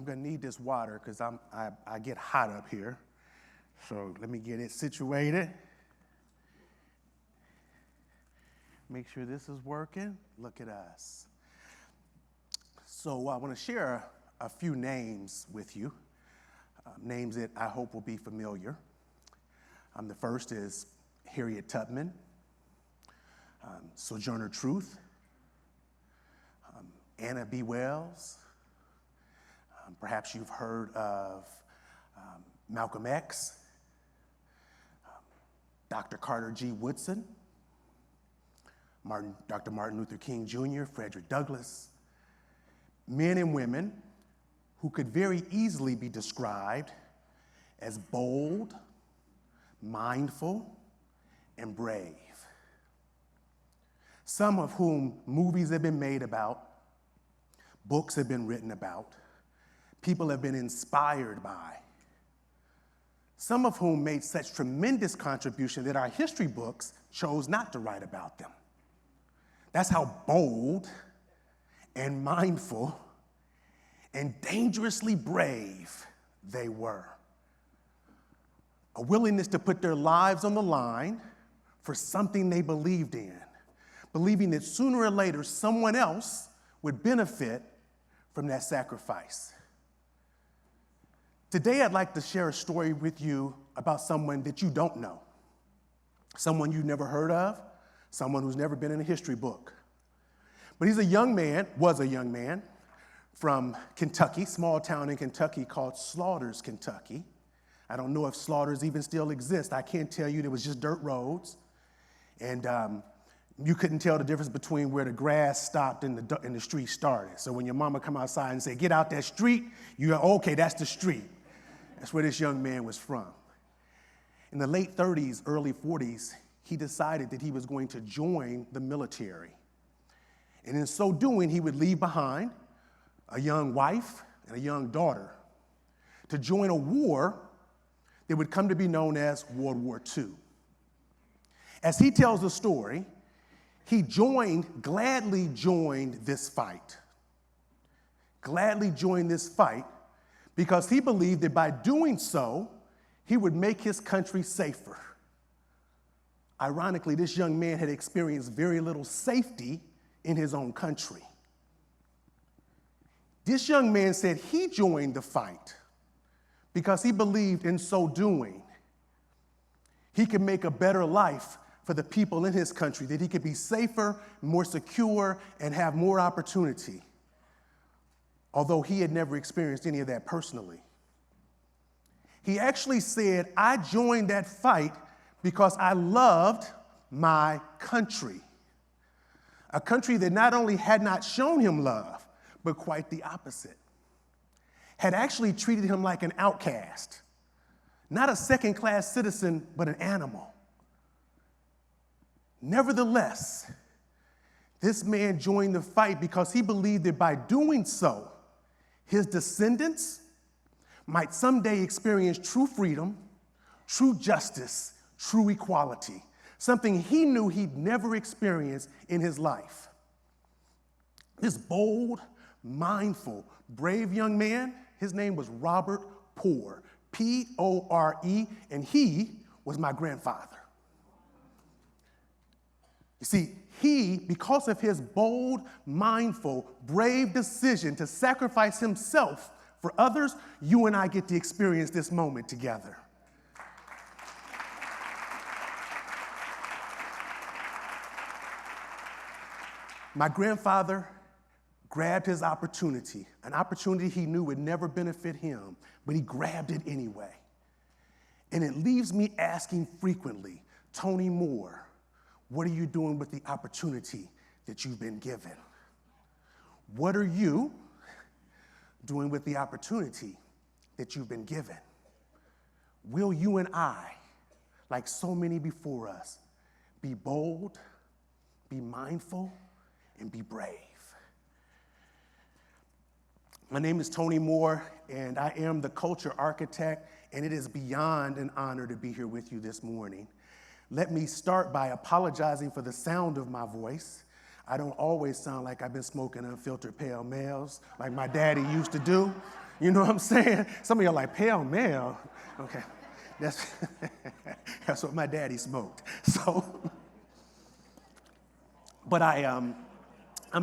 I'm going to need this water because I get hot up here. So let me get it situated. Make sure this is working. Look at us. So I want to share a few names with you, names that I hope will be familiar. The first is Harriet Tubman, Sojourner Truth, Anna B. Wells. Perhaps you've heard of Malcolm X, Dr. Carter G. Woodson, Dr. Martin Luther King Jr., Frederick Douglass, men and women who could very easily be described as bold, mindful, and brave. Some of whom movies have been made about, books have been written about, people have been inspired by. Some of whom made such tremendous contribution that our history books chose not to write about them. That's how bold and mindful and dangerously brave they were. A willingness to put their lives on the line for something they believed in, believing that sooner or later someone else would benefit from that sacrifice. Today I'd like to share a story with you about someone that you don't know, someone you've never heard of, someone who's never been in a history book. But he's a young man, was a young man, from Kentucky, small town in Kentucky called Slaughters, Kentucky. I don't know if Slaughters even still exists. I can't tell you. There was just dirt roads. And you couldn't tell the difference between where the grass stopped and the street started. So when your mama come outside and say, get out that street, you go, okay, that's the street. That's where this young man was from. In the late 30s, early 40s, he decided that he was going to join the military. And in so doing, he would leave behind a young wife and a young daughter to join a war that would come to be known as World War II. As he tells the story, he gladly joined this fight. Gladly joined this fight because he believed that by doing so, he would make his country safer. Ironically, this young man had experienced very little safety in his own country. This young man said he joined the fight because he believed in so doing, he could make a better life for the people in his country, that he could be safer, more secure, and have more opportunity, although he had never experienced any of that personally. He actually said, I joined that fight because I loved my country, a country that not only had not shown him love, but quite the opposite, had actually treated him like an outcast, not a second-class citizen, but an animal. Nevertheless, this man joined the fight because he believed that by doing so, his descendants might someday experience true freedom, true justice, true equality, something he knew he'd never experienced in his life. This bold, mindful, brave young man, his name was Robert Pore, P-O-R-E, and he was my grandfather. You see, because of his bold, mindful, brave decision to sacrifice himself for others, you and I get to experience this moment together. My grandfather grabbed his opportunity, an opportunity he knew would never benefit him, but he grabbed it anyway. And it leaves me asking frequently, Tony Moore, what are you doing with the opportunity that you've been given? What are you doing with the opportunity that you've been given? Will you and I, like so many before us, be bold, be mindful, and be brave? My name is Tony Moore, and I am the culture architect, and it is beyond an honor to be here with you this morning. Let me start by apologizing for the sound of my voice. I don't always sound like I've been smoking unfiltered pale males like my daddy used to do. You know what I'm saying? Some of y'all like, pale male? Okay, that's what my daddy smoked. So, but I'm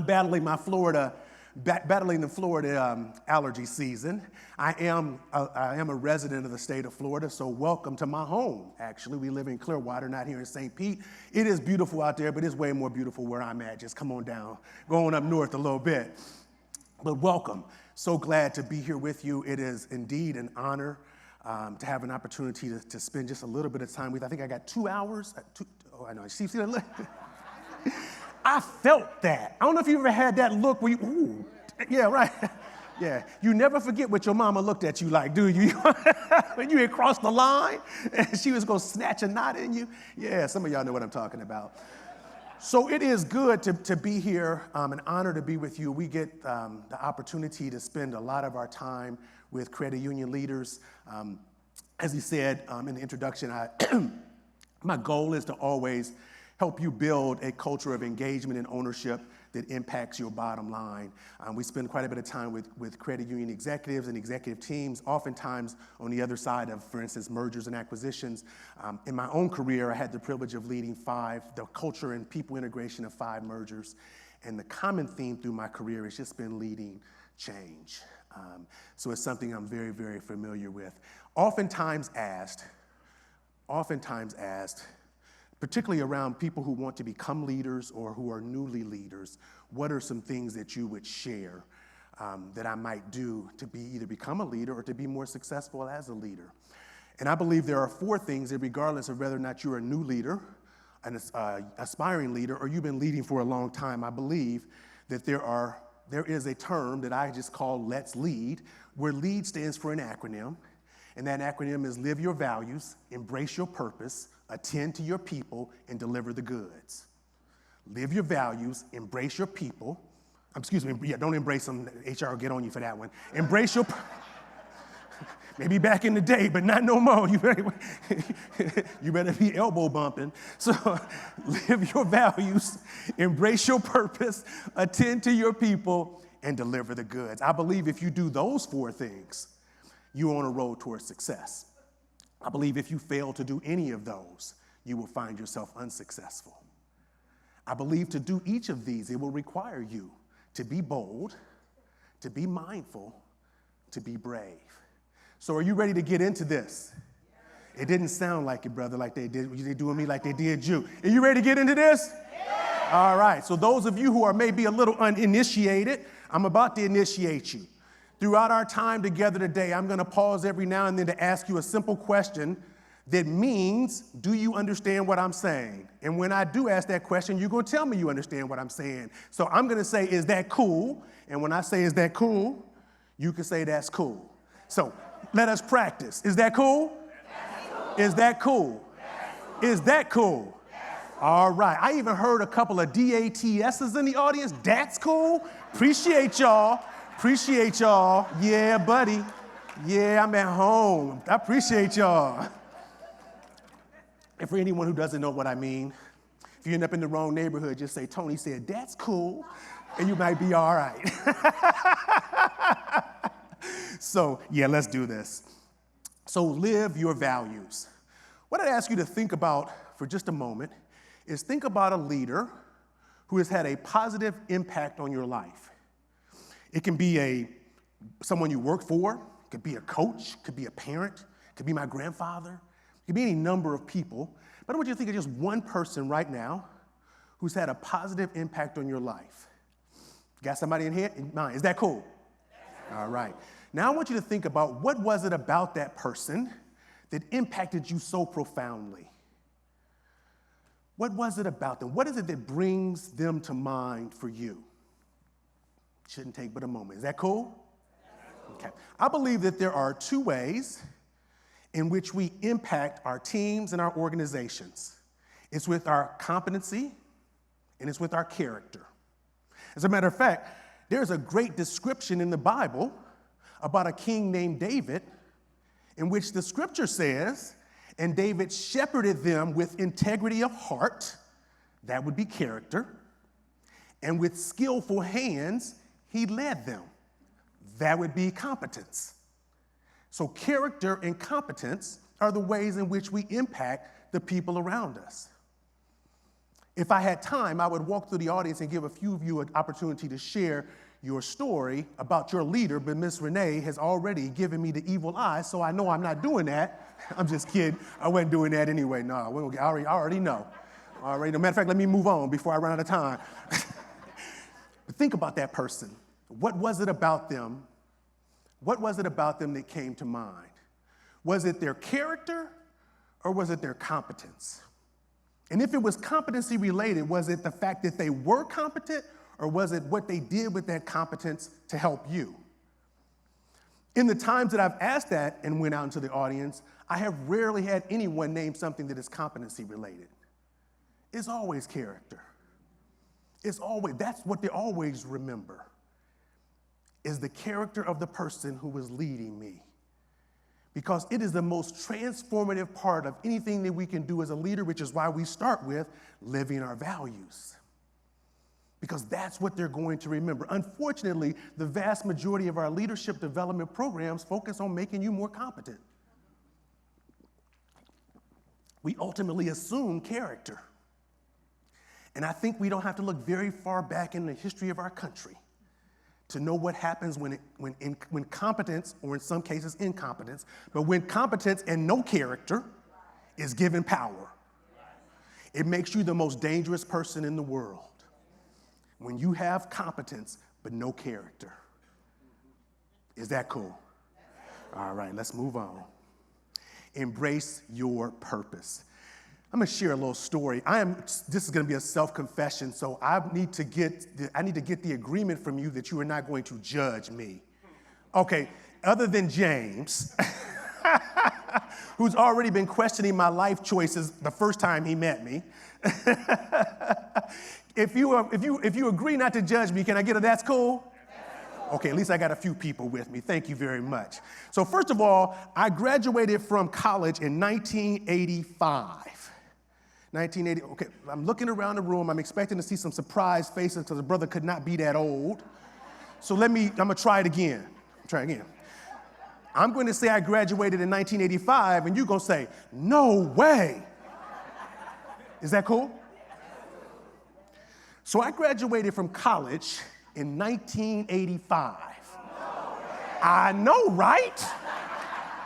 battling the Florida allergy season. I am a resident of the state of Florida, so welcome to my home, actually. We live in Clearwater, not here in St. Pete. It is beautiful out there, but it's way more beautiful where I'm at. Just come on down, going up north a little bit. But welcome. So glad to be here with you. It is indeed an honor to have an opportunity to spend just a little bit of time with you. I think I got 2 hours. I know. See that look? I felt that. I don't know if you ever had that look where you, ooh, yeah, right. Yeah, you never forget what your mama looked at you like, do you? When you had crossed the line and she was going to snatch a knot in you. Yeah, some of y'all know what I'm talking about. So it is good to be here, an honor to be with you. We get the opportunity to spend a lot of our time with credit union leaders. As he said in the introduction, my goal is to always help you build a culture of engagement and ownership that impacts your bottom line. We spend quite a bit of time with credit union executives and executive teams, oftentimes on the other side of, for instance, mergers and acquisitions. In my own career, I had the privilege of leading the culture and people integration of 5 mergers. And the common theme through my career has just been leading change. So it's something I'm very, very familiar with. Oftentimes asked, particularly around people who want to become leaders or who are newly leaders, what are some things that you would share that I might do to either become a leader or to be more successful as a leader? And I believe there are 4 things that regardless of whether or not you're a new leader, an aspiring leader, or you've been leading for a long time, I believe that there is a term that I just call Let's Lead, where LEAD stands for an acronym, and that acronym is live your values, embrace your purpose, attend to your people, and deliver the goods. Live your values, embrace your people. Don't embrace them. HR will get on you for that one. Embrace your, maybe back in the day, but not no more. You better be elbow bumping. So live your values, embrace your purpose, attend to your people, and deliver the goods. I believe if you do those 4 things, you're on a road towards success. I believe if you fail to do any of those, you will find yourself unsuccessful. I believe to do each of these, it will require you to be bold, to be mindful, to be brave. So are you ready to get into this? It didn't sound like it, brother, like they did. They doing me like they did you. Are you ready to get into this? Yeah. All right. So those of you who are maybe a little uninitiated, I'm about to initiate you. Throughout our time together today, I'm going to pause every now and then to ask you a simple question that means, do you understand what I'm saying? And when I do ask that question, you're going to tell me you understand what I'm saying. So I'm going to say, is that cool? And when I say, is that cool? You can say, that's cool. So let us practice. Is that cool? Is that cool? Is that cool? All right. I even heard a couple of DATS's in the audience. That's cool. Appreciate y'all. Appreciate y'all. Yeah, buddy. Yeah, I'm at home. I appreciate y'all. And for anyone who doesn't know what I mean, if you end up in the wrong neighborhood, just say, Tony said, that's cool, and you might be all right. So, yeah, let's do this. So live your values. What I'd ask you to think about for just a moment is think about a leader who has had a positive impact on your life. It can be someone you work for, it could be a coach, it could be a parent, it could be my grandfather, it could be any number of people. But I want you to think of just one person right now who's had a positive impact on your life. Got somebody in mind? Is that cool? All right. Now I want you to think about what was it about that person that impacted you so profoundly? What was it about them? What is it that brings them to mind for you? Shouldn't take but a moment. Is that cool? Okay. I believe that there are 2 ways in which we impact our teams and our organizations. It's with our competency and it's with our character. As a matter of fact, there's a great description in the Bible about a king named David in which the scripture says, and David shepherded them with integrity of heart, that would be character, And with skillful hands, he led them. That would be competence. So character and competence are the ways in which we impact the people around us. If I had time, I would walk through the audience and give a few of you an opportunity to share your story about your leader, but Miss Renee has already given me the evil eye, so I know I'm not doing that. I'm just kidding. I wasn't doing that anyway. No, I already know. Matter of fact, let me move on before I run out of time. But think about that person. What was it about them? What was it about them that came to mind? Was it their character or was it their competence? And if it was competency related, was it the fact that they were competent or was it what they did with that competence to help you? In the times that I've asked that and went out into the audience, I have rarely had anyone name something that is competency related. It's always character. That's what they always remember, is the character of the person who was leading me. Because it is the most transformative part of anything that we can do as a leader, which is why we start with living our values. Because that's what they're going to remember. Unfortunately, the vast majority of our leadership development programs focus on making you more competent. We ultimately assume character. And I think we don't have to look very far back in the history of our country to know what happens when competence, or in some cases incompetence, but when competence and no character is given power. It makes you the most dangerous person in the world. When you have competence but no character. Is that cool? All right, let's move on. Embrace your purpose. I'm going to share a little story. This is going to be a self-confession, so I need to get the agreement from you that you are not going to judge me. Okay, other than James, who's already been questioning my life choices the first time he met me. If you agree not to judge me, can I get a that's cool? Okay, at least I got a few people with me. Thank you very much. So first of all, I graduated from college in 1985. 1980, okay, I'm looking around the room. I'm expecting to see some surprised faces because the brother could not be that old. So I'm gonna try it again. I'm going to say I graduated in 1985, and you're gonna say, no way. Is that cool? So I graduated from college in 1985. I know, right?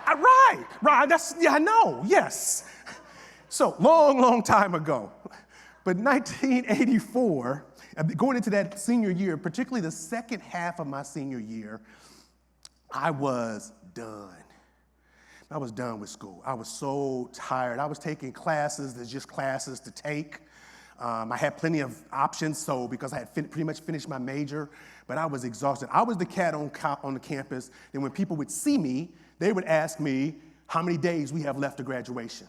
Right, I know, yes. So, long time ago. But 1984, going into that senior year, particularly the second half of my senior year, I was done. I was done with school. I was so tired. I was taking classes that's just classes to take. I had plenty of options, because I had pretty much finished my major, but I was exhausted. I was the cat on the campus, and when people would see me, they would ask me how many days we have left to graduation.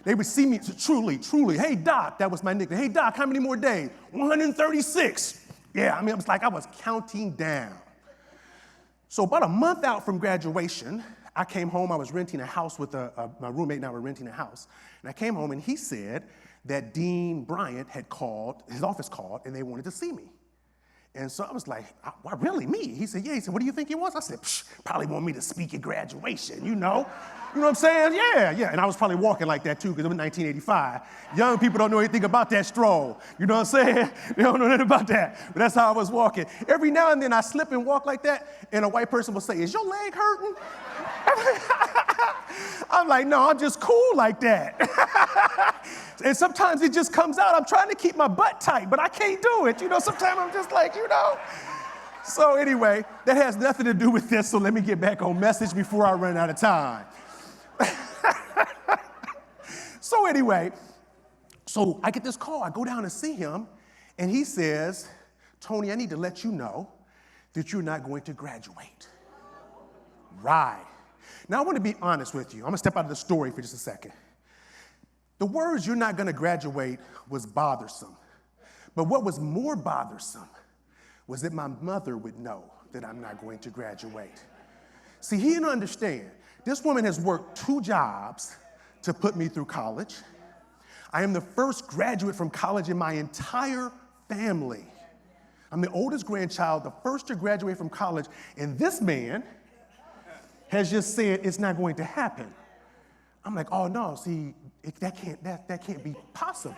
They would see me truly, hey, Doc, that was my nickname. Hey, Doc, how many more days? 136. Yeah, it was like I was counting down. So about a month out from graduation, I came home. I was renting a house with my roommate and I were renting a house. And I came home and he said that Dean Bryant had called, his office called, and they wanted to see me. And so I was like, why, really, me? He said, yeah. He said, what do you think he wants? I said, probably want me to speak at graduation, you know? You know what I'm saying? Yeah. And I was probably walking like that too, because it was 1985. Young people don't know anything about that stroll. You know what I'm saying? They don't know nothing about that. But that's how I was walking. Every now and then I slip and walk like that, and a white person will say, is your leg hurting? I'm like, no, I'm just cool like that. And sometimes it just comes out. I'm trying to keep my butt tight, but I can't do it. Sometimes I'm just like, So anyway, that has nothing to do with this, so let me get back on message before I run out of time. So anyway, I get this call. I go down to see him, and he says, Tony, I need to let you know that you're not going to graduate. Right. Now, I want to be honest with you. I'm going to step out of the story for just a second. The words "you're not going to graduate" was bothersome. But what was more bothersome was that my mother would know that I'm not going to graduate. See, he didn't understand. This woman has worked 2 jobs to put me through college. I am the first graduate from college in my entire family. I'm the oldest grandchild, the first to graduate from college, and this man has just said it's not going to happen. I'm like, oh no, see, that can't be possible.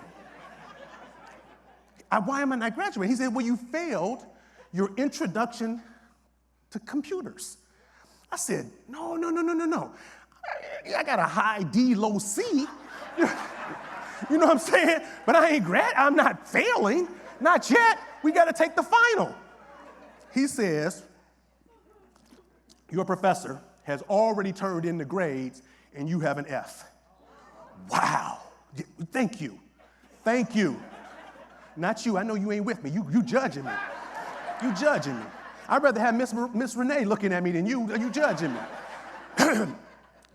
Why am I not graduating? He said, well, you failed your introduction to computers. I said, no. I got a high D, low C. You know what I'm saying? But I'm not failing, not yet. We got to take the final. He says, your professor has already turned in the grades and you have an F. Wow. Thank you. Not you. I know you ain't with me. You judging me. You judging me. I'd rather have Miss Renee looking at me than you judging me.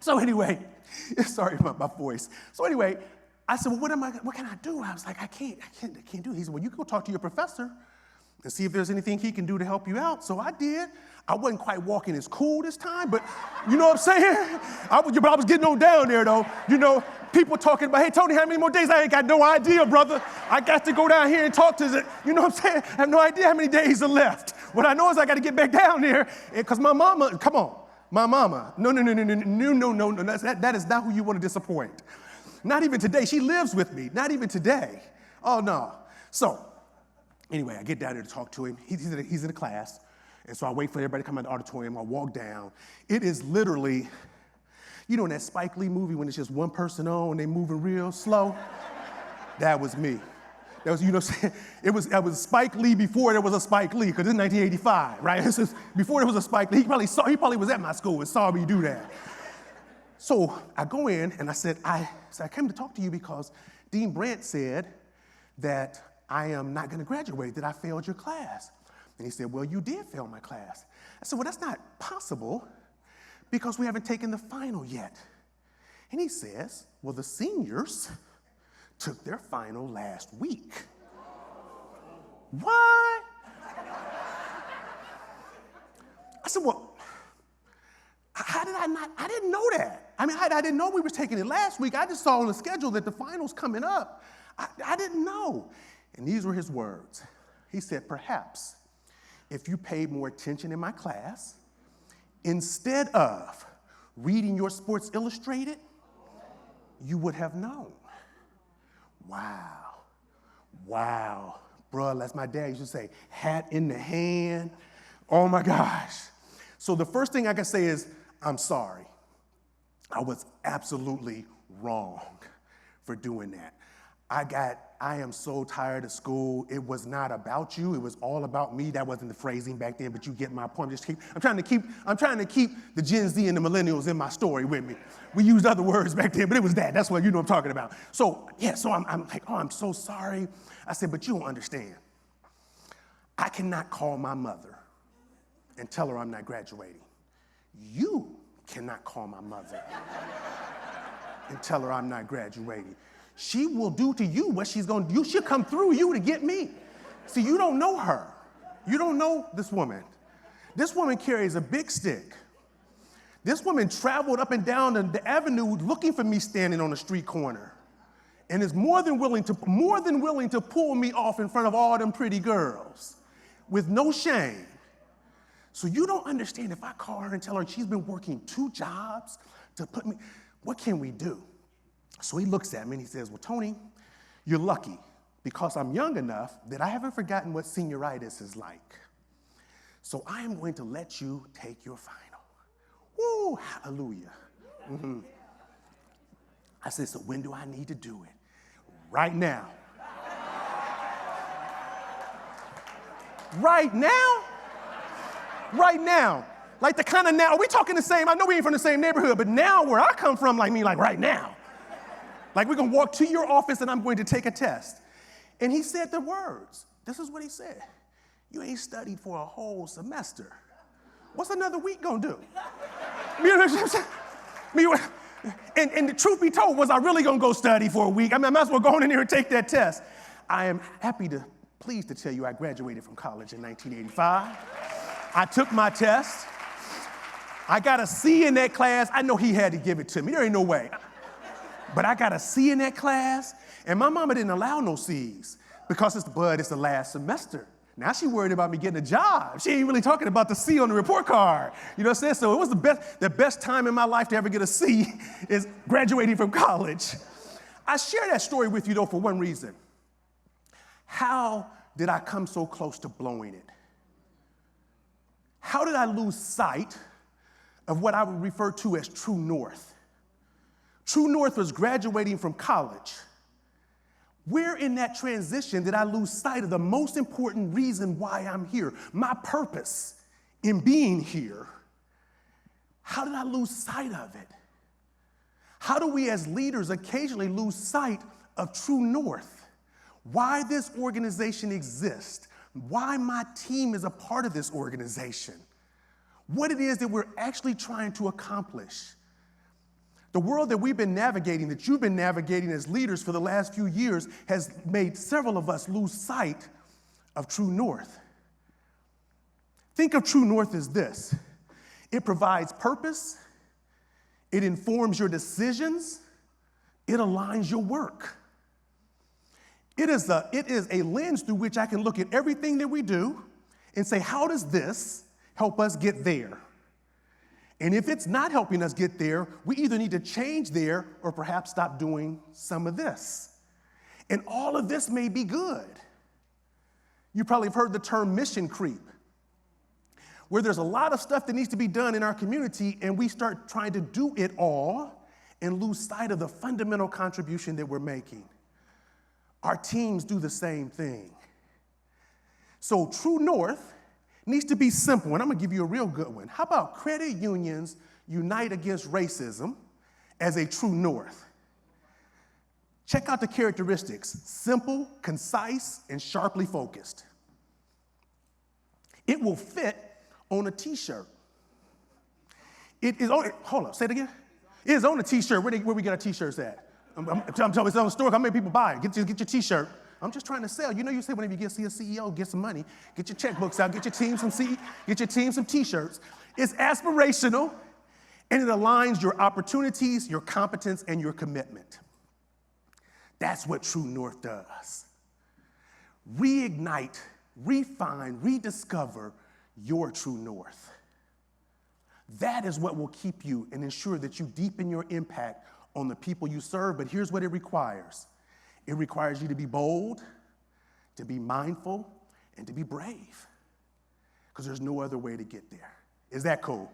So anyway, sorry about my voice. So anyway, I said, well, what can I do? I was like, I can't do it. He said, well, you can go talk to your professor and see if there's anything he can do to help you out. So I did. I wasn't quite walking as cool this time, but you know what I'm saying? I was getting on down there, though. You know, people talking about, hey, Tony, how many more days? I ain't got no idea, brother. I got to go down here and talk to you know what I'm saying? I have no idea how many days are left. What I know is I got to get back down there because my mama, come on, my mama, no, that is not who you want to disappoint. Not even today. She lives with me. Not even today. Oh, no. So anyway, I get down there to talk to him. He's in a class. And so I wait for everybody to come in the auditorium. I walk down. It is literally, you know, in that Spike Lee movie when it's just one person on and they moving real slow? That was me. That was, you know what I'm saying? It was Spike Lee before there was a Spike Lee, because it's 1985, right? Before there was a Spike Lee, he probably was at my school and saw me do that. So I go in and I said, I came to talk to you because Dean Brandt said that I am not going to graduate, that I failed your class. And he said, well, you did fail my class. I said, well, that's not possible because we haven't taken the final yet. And he says, well, the seniors took their final last week. What? I said, well, how did I not? I didn't know that. I mean, I didn't know we were taking it last week. I just saw on the schedule that the final's coming up. I didn't know. And these were his words. He said, perhaps if you paid more attention in my class, instead of reading your Sports Illustrated, you would have known. Wow. Bruh, that's my dad used to say, hat in the hand. Oh my gosh. So the first thing I can say is, I'm sorry. I was absolutely wrong for doing that. I am so tired of school. It was not about you. It was all about me. That wasn't the phrasing back then, but you get my point. I'm trying to keep the Gen Z and the millennials in my story with me. We used other words back then, but it was that. That's what you know I'm talking about. So I'm like, oh, I'm so sorry. I said, but you don't understand. I cannot call my mother and tell her I'm not graduating. You cannot call my mother and tell her I'm not graduating. She will do to you what she's going to do. She'll come through you to get me. See, you don't know her. You don't know this woman. This woman carries a big stick. This woman traveled up and down the avenue looking for me standing on a street corner and is more than willing to pull me off in front of all them pretty girls with no shame. So you don't understand. If I call her and tell her she's been working 2 jobs to put me, what can we do? So he looks at me and he says, well, Tony, you're lucky because I'm young enough that I haven't forgotten what senioritis is like. So I am going to let you take your final. Woo, hallelujah. Mm-hmm. I said, so when do I need to do it? Right now. Right now? Right now. Like the kind of now, are we talking the same? I know we ain't from the same neighborhood, but now where I come from, like right now. Like we're going to walk to your office and I'm going to take a test. And he said the words. This is what he said. You ain't studied for a whole semester. What's another week going to do? You know what I'm saying? And the truth be told, was I really going to go study for a week? I mean, I might as well go in here and take that test. I am pleased to tell you I graduated from college in 1985. I took my test. I got a C in that class. I know he had to give it to me. There ain't no way. But I got a C in that class, and my mama didn't allow no C's because it's the last semester. Now she worried about me getting a job. She ain't really talking about the C on the report card. You know what I'm saying? So it was the best time in my life to ever get a C is graduating from college. I share that story with you, though, for one reason. How did I come so close to blowing it? How did I lose sight of what I would refer to as true north? True north was graduating from college. Where in that transition did I lose sight of the most important reason why I'm here? My purpose in being here. How did I lose sight of it? How do we as leaders occasionally lose sight of true north? Why this organization exists? Why my team is a part of this organization? What it is that we're actually trying to accomplish? The world that we've been navigating, that you've been navigating as leaders for the last few years, has made several of us lose sight of true north. Think of true north as this. It provides purpose, it informs your decisions, it aligns your work. It is a lens through which I can look at everything that we do and say, how does this help us get there? And if it's not helping us get there, we either need to change there or perhaps stop doing some of this. And all of this may be good. You probably have heard the term mission creep, where there's a lot of stuff that needs to be done in our community, and we start trying to do it all and lose sight of the fundamental contribution that we're making. Our teams do the same thing. So true north needs to be simple, and I'm gonna give you a real good one. How about credit unions unite against racism as a true north? Check out the characteristics: simple, concise, and sharply focused. It will fit on a t-shirt. It is on, hold up, say it again. It is on a t-shirt. Where we get our t-shirts at? I'm telling you, it's on the store. How many people buy it? Get your t-shirt. I'm just trying to sell. You know, you say whenever you see a CEO, get some money, get your checkbooks out, get your team some t-shirts. It's aspirational, and it aligns your opportunities, your competence, and your commitment. That's what True North does. Reignite, refine, rediscover your true north. That is what will keep you and ensure that you deepen your impact on the people you serve. But here's what it requires. It requires you to be bold, to be mindful, and to be brave. Because there's no other way to get there. Is that cool?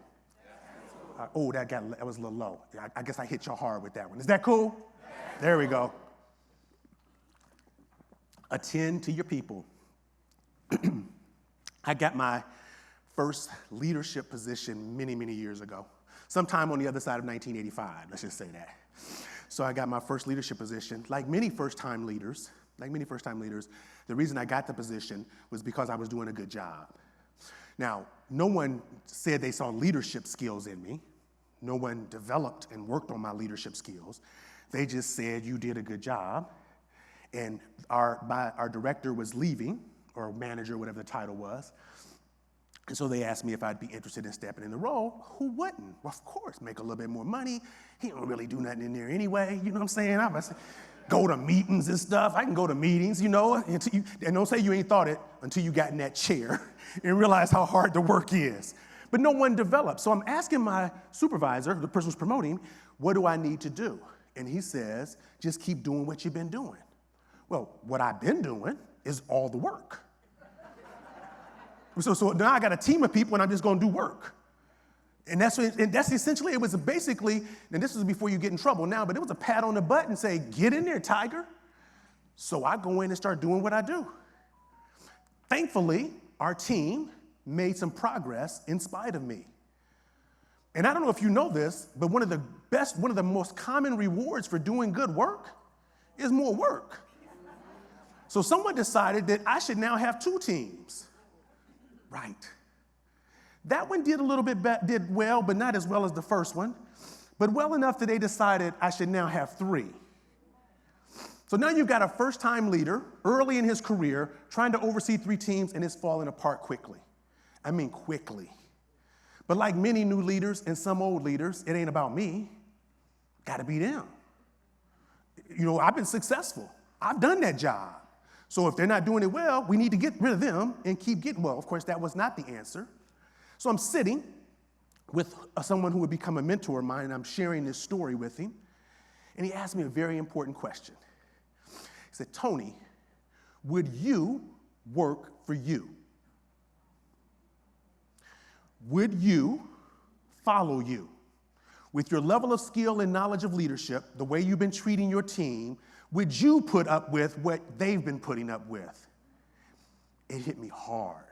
Yeah. That was a little low. I guess I hit y'all hard with that one. Is that cool? Yeah. There we go. Attend to your people. I got my first leadership position many, many years ago. Sometime on the other side of 1985, let's just say that. So I got my first leadership position. Like many first-time leaders, the reason I got the position was because I was doing a good job. Now, no one said they saw leadership skills in me. No one developed and worked on my leadership skills. They just said, you did a good job. And our director was leaving, or manager, whatever the title was. And so they asked me if I'd be interested in stepping in the role. Who wouldn't? Well, of course, make a little bit more money. He don't really do nothing in there anyway. You know what I'm saying? I must go to meetings and stuff. I can go to meetings, you know, and don't say you ain't thought it until you got in that chair and realize how hard the work is. But no one developed. So I'm asking my supervisor, the person who's promoting, what do I need to do? And he says, just keep doing what you've been doing. Well, what I've been doing is all the work. So now I got a team of people and I'm just gonna do work. And that's essentially, it was basically, and this was before you get in trouble now, but it was a pat on the butt and say, get in there, Tiger. So I go in and start doing what I do. Thankfully, our team made some progress in spite of me. And I don't know if you know this, but one of the most common rewards for doing good work is more work. So someone decided that I should now have 2 teams. Right. That one did a little bit did well, but not as well as the first one, but well enough that they decided I should now have 3. So now you've got a first-time leader early in his career trying to oversee 3 teams, and it's falling apart quickly. I mean quickly. But like many new leaders and some old leaders, it ain't about me. Got to be them. You know, I've been successful. I've done that job. So if they're not doing it well, we need to get rid of them and keep getting well. Of course, that was not the answer. So I'm sitting with someone who would become a mentor of mine, and I'm sharing this story with him. And he asked me a very important question. He said, Tony, would you work for you? Would you follow you? With your level of skill and knowledge of leadership, the way you've been treating your team, would you put up with what they've been putting up with? It hit me hard.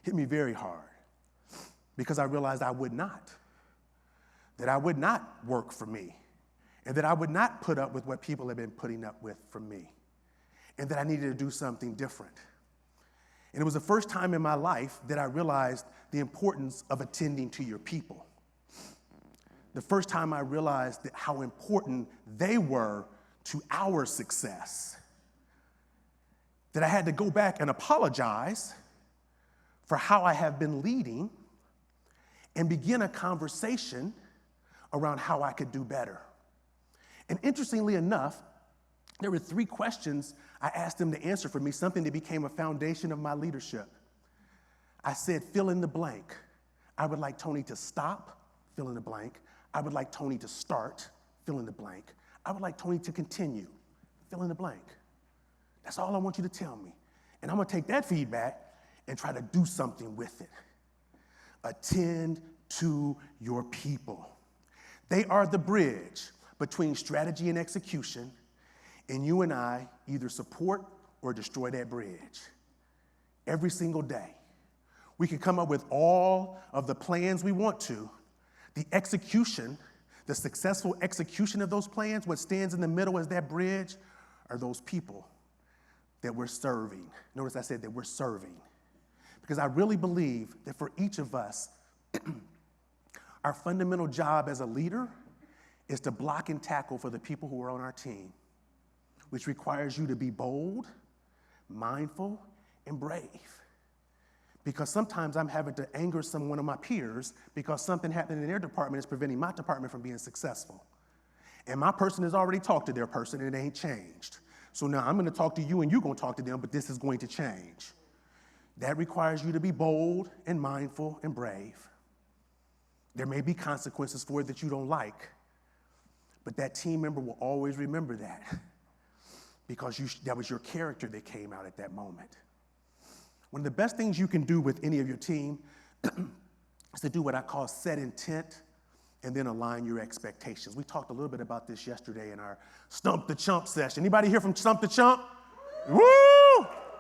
Hit me very hard. Because I realized I would not. That I would not work for me. And that I would not put up with what people have been putting up with from me. And that I needed to do something different. And it was the first time in my life that I realized the importance of attending to your people. The first time I realized that how important they were to our success. That I had to go back and apologize for how I have been leading and begin a conversation around how I could do better. And interestingly enough, there were 3 questions I asked them to answer for me, something that became a foundation of my leadership. I said, fill in the blank. I would like Tony to stop, fill in the blank. I would like Tony to start, fill in the blank. I would like Tony to continue, fill in the blank. That's all I want you to tell me. And I'm gonna take that feedback and try to do something with it. Attend to your people. They are the bridge between strategy and execution, and you and I either support or destroy that bridge every single day. We can come up with all of the plans we want to. The execution, the successful execution of those plans, what stands in the middle as that bridge are those people that we're serving. Notice I said that we're serving. Because I really believe that for each of us, our fundamental job as a leader is to block and tackle for the people who are on our team, which requires you to be bold, mindful, and brave. Because sometimes I'm having to anger one of my peers because something happened in their department is preventing my department from being successful. And my person has already talked to their person and it ain't changed. So now I'm gonna talk to you and you're gonna talk to them, but this is going to change. That requires you to be bold and mindful and brave. There may be consequences for it that you don't like, but that team member will always remember that because that was your character that came out at that moment. One of the best things you can do with any of your team is to do what I call set intent and then align your expectations. We talked a little bit about this yesterday in our Stump the Chump session. Anybody here from Stump the Chump? Woo!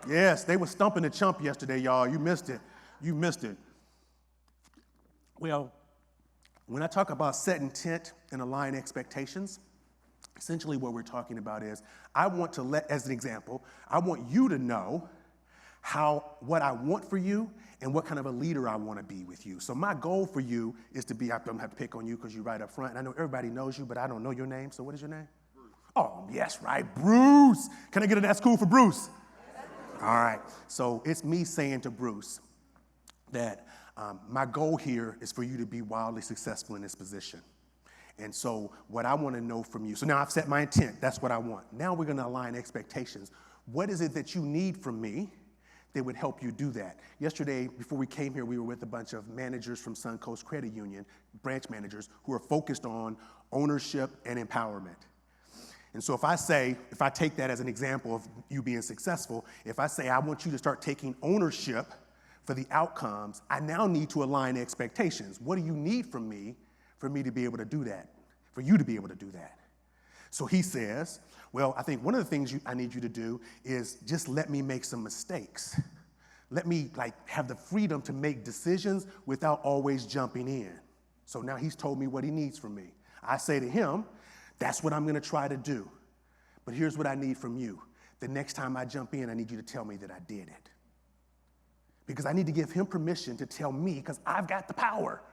Yes, they were stumping the chump yesterday, y'all. You missed it. You missed it. Well, when I talk about set intent and align expectations, essentially what we're talking about is I want to as an example, I want you to know what I want for you and what kind of a leader I want to be with you. So my goal for you is to be, I'm going to have to pick on you because you're right up front. And I know everybody knows you, but I don't know your name. So what is your name? Bruce. Oh, yes, right, Bruce. Can I get a that's cool for Bruce? All right, so it's me saying to Bruce that my goal here is for you to be wildly successful in this position. And so what I want to know from you, so now I've set my intent, that's what I want. Now we're going to align expectations. What is it that you need from me that would help you do that? Yesterday, before we came here, we were with a bunch of managers from Suncoast Credit Union, branch managers, who are focused on ownership and empowerment. And so if I take that as an example of you being successful, if I say I want you to start taking ownership for the outcomes, I now need to align expectations. What do you need from me for me to be able to do that, for you to be able to do that? So he says, well, I think one of the things I need you to do is just let me make some mistakes. Let me have the freedom to make decisions without always jumping in. So now he's told me what he needs from me. I say to him, that's what I'm going to try to do. But here's what I need from you. The next time I jump in, I need you to tell me that I did it. Because I need to give him permission to tell me, because I've got the power.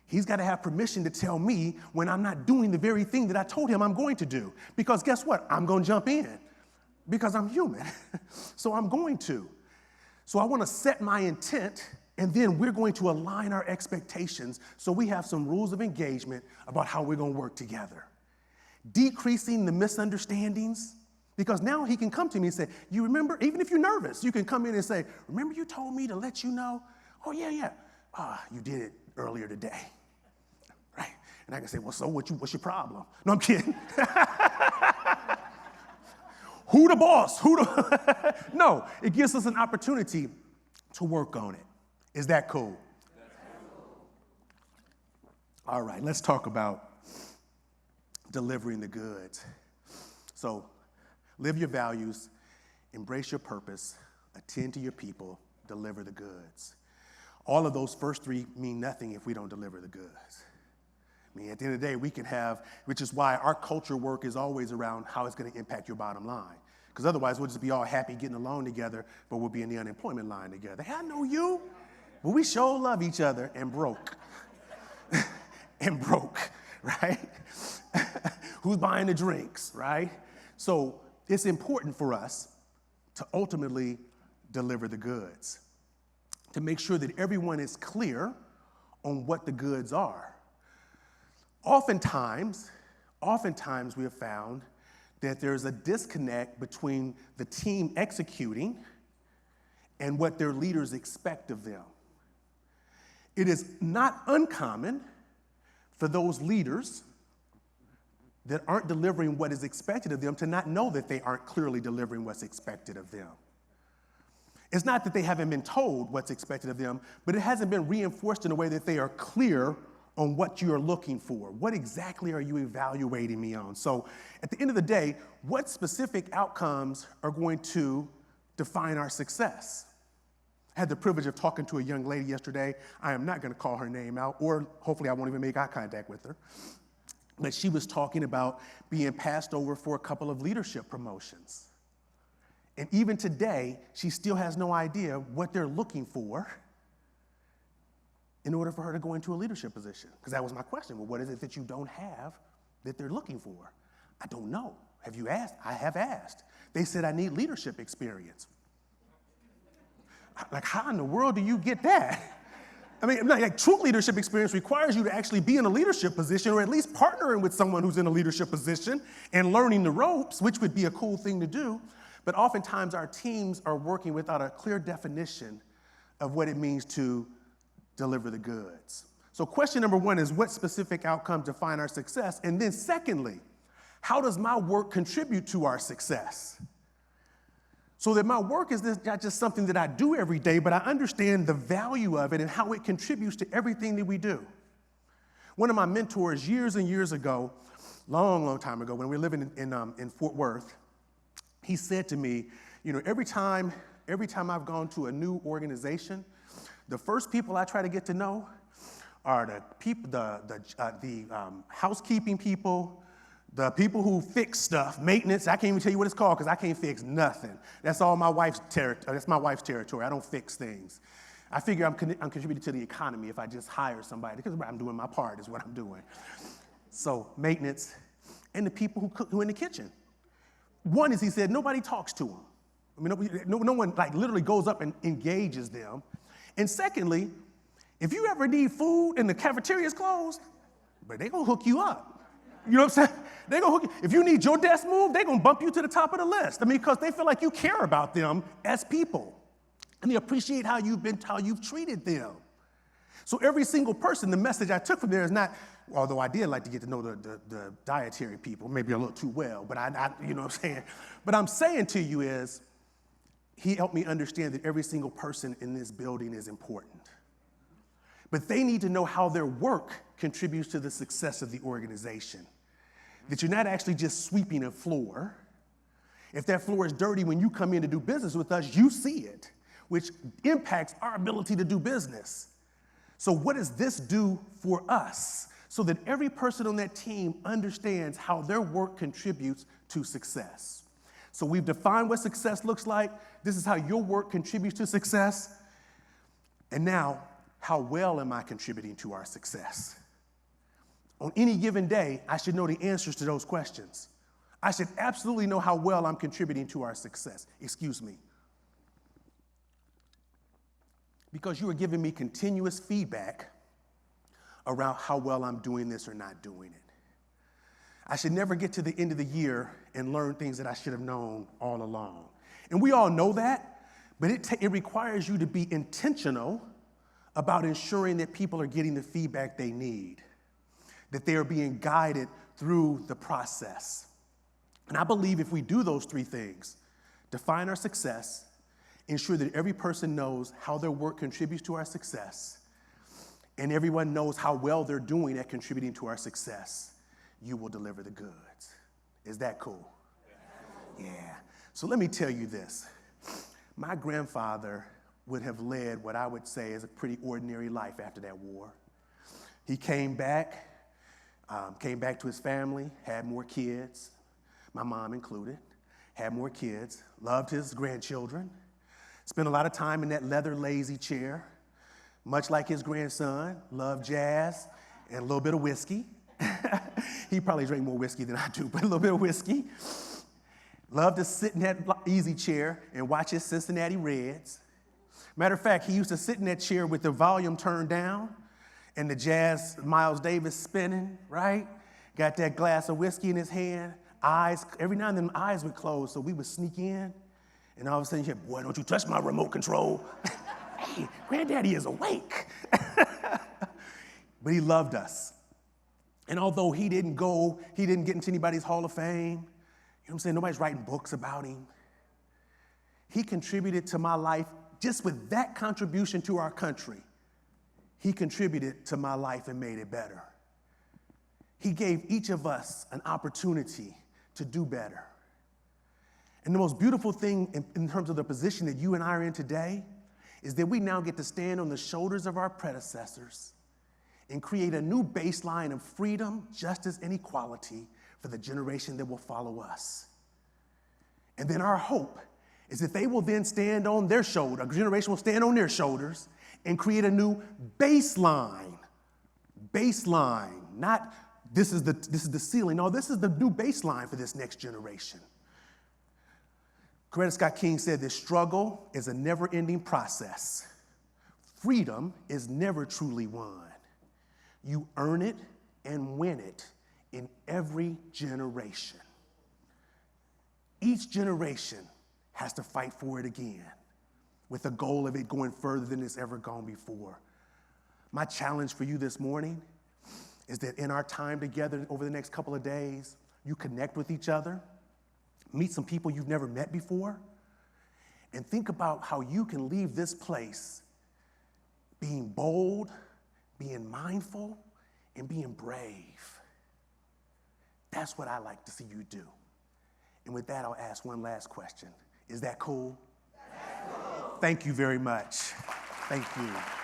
He's got to have permission to tell me when I'm not doing the very thing that I told him I'm going to do. Because guess what? I'm going to jump in because I'm human. So I'm going to. So I want to set my intent, and then we're going to align our expectations so we have some rules of engagement about how we're going to work together. Decreasing the misunderstandings, Because now he can come to me and say, you remember, even if you're nervous, you can come in and say, remember you told me to let you know? Oh, yeah. You did it earlier today. Right? And I can say, well, so what's your problem? No, I'm kidding. Who the boss? No, it gives us an opportunity to work on it. Is that cool? All right, let's talk about delivering the goods. So, live your values, embrace your purpose, attend to your people, deliver the goods. All of those first three mean nothing if we don't deliver the goods. I mean, at the end of the day, we can have, which is why our culture work is always around how it's going to impact your bottom line. Because otherwise, we'll just be all happy getting along together, but we'll be in the unemployment line together. Hey, I know you, but we sure love each other and broke. Right? Who's buying the drinks, right? So it's important for us to ultimately deliver the goods, to make sure that everyone is clear on what the goods are. Oftentimes we have found that there's a disconnect between the team executing and what their leaders expect of them. It is not uncommon for those leaders that aren't delivering what is expected of them to not know that they aren't clearly delivering what's expected of them. It's not that they haven't been told what's expected of them, but it hasn't been reinforced in a way that they are clear on what you are looking for. What exactly are you evaluating me on? So at the end of the day, what specific outcomes are going to define our success? I had the privilege of talking to a young lady yesterday. I am not going to call her name out, or hopefully I won't even make eye contact with her. But she was talking about being passed over for a couple of leadership promotions. And even today, she still has no idea what they're looking for in order for her to go into a leadership position. Because that was my question. Well, what is it that you don't have that they're looking for? I don't know. Have you asked? I have asked. They said I need leadership experience. Like, how in the world do you get that? I mean, like true leadership experience requires you to actually be in a leadership position, or at least partnering with someone who's in a leadership position and learning the ropes, which would be a cool thing to do. But oftentimes our teams are working without a clear definition of what it means to deliver the goods. So question number one is, what specific outcomes define our success? And then secondly, how does my work contribute to our success? So that my work is not just something that I do every day, but I understand the value of it and how it contributes to everything that we do. One of my mentors years and years ago, long time ago, when we were living in Fort Worth, he said to me, you know, every time I've gone to a new organization, the first people I try to get to know are the people, the housekeeping people, the people who fix stuff, maintenance. I can't even tell you what it's called because I can't fix nothing. That's all my wife's territory. That's my wife's territory. I don't fix things. I figure I'm contributing to the economy if I just hire somebody, because I'm doing my part is what I'm doing. So maintenance and the people who are in the kitchen. One is, he said, nobody talks to them. I mean, no one like literally goes up and engages them. And secondly, if you ever need food and the cafeteria is closed, but they're going to hook you up. You know what I'm saying? They're going to hook you. If you need your desk moved, they're going to bump you to the top of the list. I mean, because they feel like you care about them as people. And they appreciate how you've treated them. So every single person, the message I took from there is not, although I did like to get to know the dietary people, maybe a little too well, but I you know what I'm saying? But I'm saying to you is, he helped me understand that every single person in this building is important. But they need to know how their work contributes to the success of the organization. That you're not actually just sweeping a floor. If that floor is dirty when you come in to do business with us, you see it, which impacts our ability to do business. So what does this do for us? So that every person on that team understands how their work contributes to success. So we've defined what success looks like. This is how your work contributes to success. And now, how well am I contributing to our success? On any given day, I should know the answers to those questions. I should absolutely know how well I'm contributing to our success. Excuse me. Because you are giving me continuous feedback around how well I'm doing this or not doing it. I should never get to the end of the year and learn things that I should have known all along. And we all know that, but it requires you to be intentional about ensuring that people are getting the feedback they need, that they are being guided through the process. And I believe if we do those three things, define our success, ensure that every person knows how their work contributes to our success, and everyone knows how well they're doing at contributing to our success, you will deliver the goods. Is that cool? Yeah. So let me tell you this. My grandfather would have led what I would say is a pretty ordinary life after that war. He came back to his family, had more kids, my mom included, had more kids, loved his grandchildren, spent a lot of time in that leather lazy chair, much like his grandson, loved jazz and a little bit of whiskey. He probably drank more whiskey than I do, but a little bit of whiskey. Loved to sit in that easy chair and watch his Cincinnati Reds. Matter of fact, he used to sit in that chair with the volume turned down and the jazz Miles Davis spinning, right? Got that glass of whiskey in his hand, eyes, every now and then eyes would close, so we would sneak in, and all of a sudden he'd say, boy, don't you touch my remote control. Hey, Granddaddy is awake. But he loved us. And although he didn't get into anybody's Hall of Fame, you know what I'm saying, nobody's writing books about him, he contributed to my life just with that contribution to our country. He contributed to my life and made it better. He gave each of us an opportunity to do better. And the most beautiful thing in terms of the position that you and I are in today is that we now get to stand on the shoulders of our predecessors and create a new baseline of freedom, justice, and equality for the generation that will follow us. And then our hope is that they will then stand on their shoulder, a generation will stand on their shoulders and create a new baseline. Baseline, not this is the ceiling. No, this is the new baseline for this next generation. Coretta Scott King said this: struggle is a never-ending process. Freedom is never truly won. You earn it and win it in every generation. Each generation has to fight for it again with the goal of it going further than it's ever gone before. My challenge for you this morning is that in our time together over the next couple of days, you connect with each other, meet some people you've never met before, and think about how you can leave this place being bold, being mindful, and being brave. That's what I like to see you do. And with that, I'll ask one last question. Is that cool? That's cool. Thank you very much. Thank you.